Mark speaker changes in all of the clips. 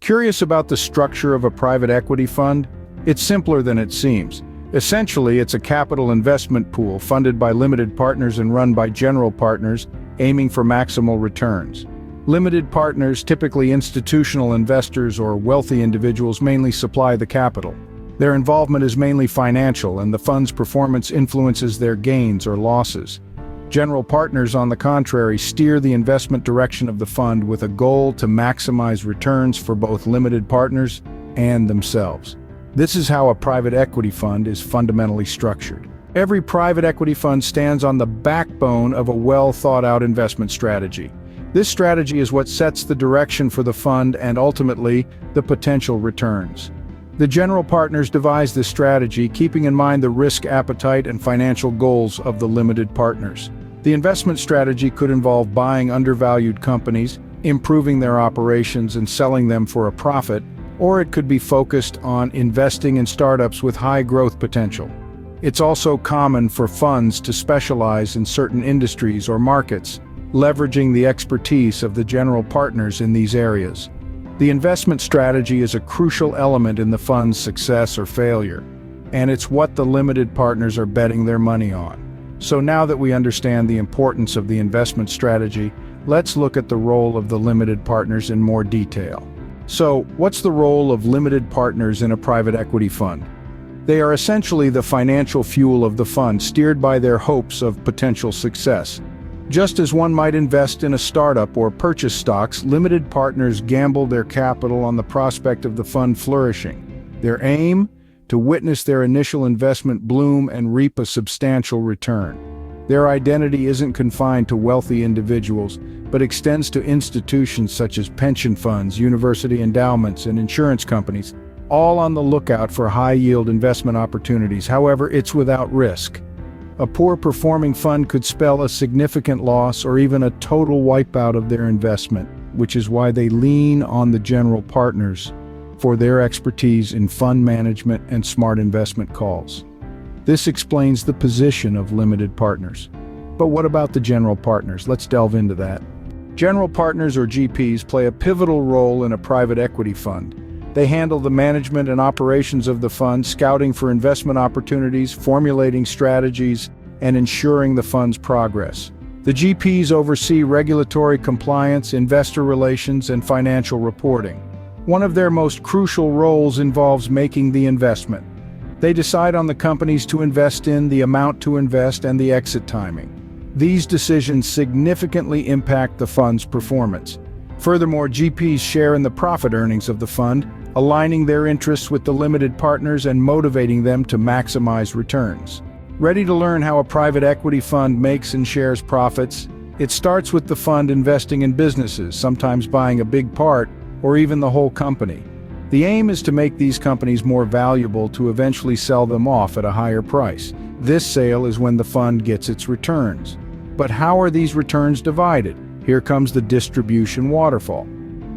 Speaker 1: Curious about the structure of a private equity fund? It's simpler than it seems. Essentially, it's a capital investment pool funded by limited partners and run by general partners, aiming for maximal returns. Limited partners, typically institutional investors or wealthy individuals, mainly supply the capital. Their involvement is mainly financial, and the fund's performance influences their gains or losses. General partners, on the contrary, steer the investment direction of the fund with a goal to maximize returns for both limited partners and themselves. This is how a private equity fund is fundamentally structured. Every private equity fund stands on the backbone of a well-thought-out investment strategy. This strategy is what sets the direction for the fund and ultimately the potential returns. The general partners devise this strategy, keeping in mind the risk appetite and financial goals of the limited partners. The investment strategy could involve buying undervalued companies, improving their operations and selling them for a profit, or it could be focused on investing in startups with high growth potential. It's also common for funds to specialize in certain industries or markets, leveraging the expertise of the general partners in these areas. The investment strategy is a crucial element in the fund's success or failure, and it's what the limited partners are betting their money on. So now that we understand the importance of the investment strategy, let's look at the role of the limited partners in more detail. So, what's the role of limited partners in a private equity fund? They are essentially the financial fuel of the fund, steered by their hopes of potential success. Just as one might invest in a startup or purchase stocks, limited partners gamble their capital on the prospect of the fund flourishing. Their aim? To witness their initial investment bloom and reap a substantial return. Their identity isn't confined to wealthy individuals, but extends to institutions such as pension funds, university endowments, and insurance companies, all on the lookout for high-yield investment opportunities. However, it's without risk. A poor-performing fund could spell a significant loss or even a total wipeout of their investment, which is why they lean on the general partners for their expertise in fund management and smart investment calls. This explains the position of limited partners. But what about the general partners? Let's delve into that. General partners, or GPs, play a pivotal role in a private equity fund. They handle the management and operations of the fund, scouting for investment opportunities, formulating strategies, and ensuring the fund's progress. The GPs oversee regulatory compliance, investor relations, and financial reporting. One of their most crucial roles involves making the investment. They decide on the companies to invest in, the amount to invest, and the exit timing. These decisions significantly impact the fund's performance. Furthermore, GPs share in the profit earnings of the fund, aligning their interests with the limited partners and motivating them to maximize returns. Ready to learn how a private equity fund makes and shares profits? It starts with the fund investing in businesses, sometimes buying a big part or even the whole company. The aim is to make these companies more valuable to eventually sell them off at a higher price. This sale is when the fund gets its returns. But how are these returns divided? Here comes the distribution waterfall.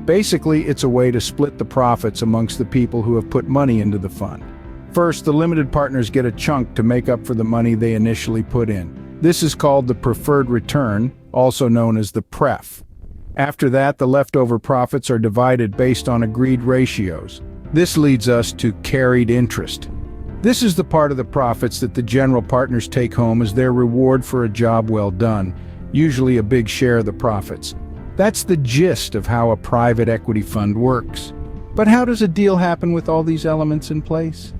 Speaker 1: Basically, it's a way to split the profits amongst the people who have put money into the fund. First, the limited partners get a chunk to make up for the money they initially put in. This is called the preferred return, also known as the pref. After that, the leftover profits are divided based on agreed ratios. This leads us to carried interest. This is the part of the profits that the general partners take home as their reward for a job well done, usually a big share of the profits. That's the gist of how a private equity fund works. But how does a deal happen with all these elements in place?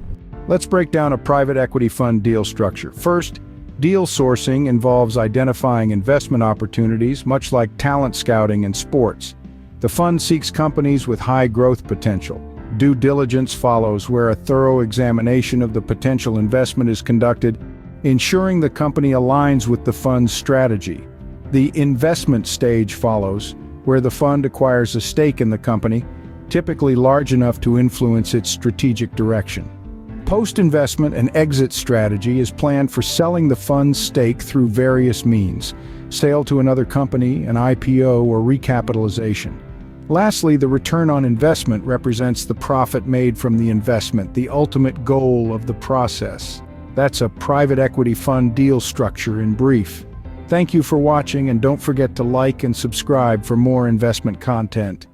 Speaker 1: Let's break down a private equity fund deal structure. First, deal sourcing involves identifying investment opportunities, much like talent scouting in sports. The fund seeks companies with high growth potential. Due diligence follows, where a thorough examination of the potential investment is conducted, ensuring the company aligns with the fund's strategy. The investment stage follows, where the fund acquires a stake in the company, typically large enough to influence its strategic direction. Post-investment, an exit strategy is planned for selling the fund's stake through various means: sale to another company, an IPO, or recapitalization. Lastly, the return on investment represents the profit made from the investment, the ultimate goal of the process. That's a private equity fund deal structure in brief. Thank you for watching, and don't forget to like and subscribe for more investment content.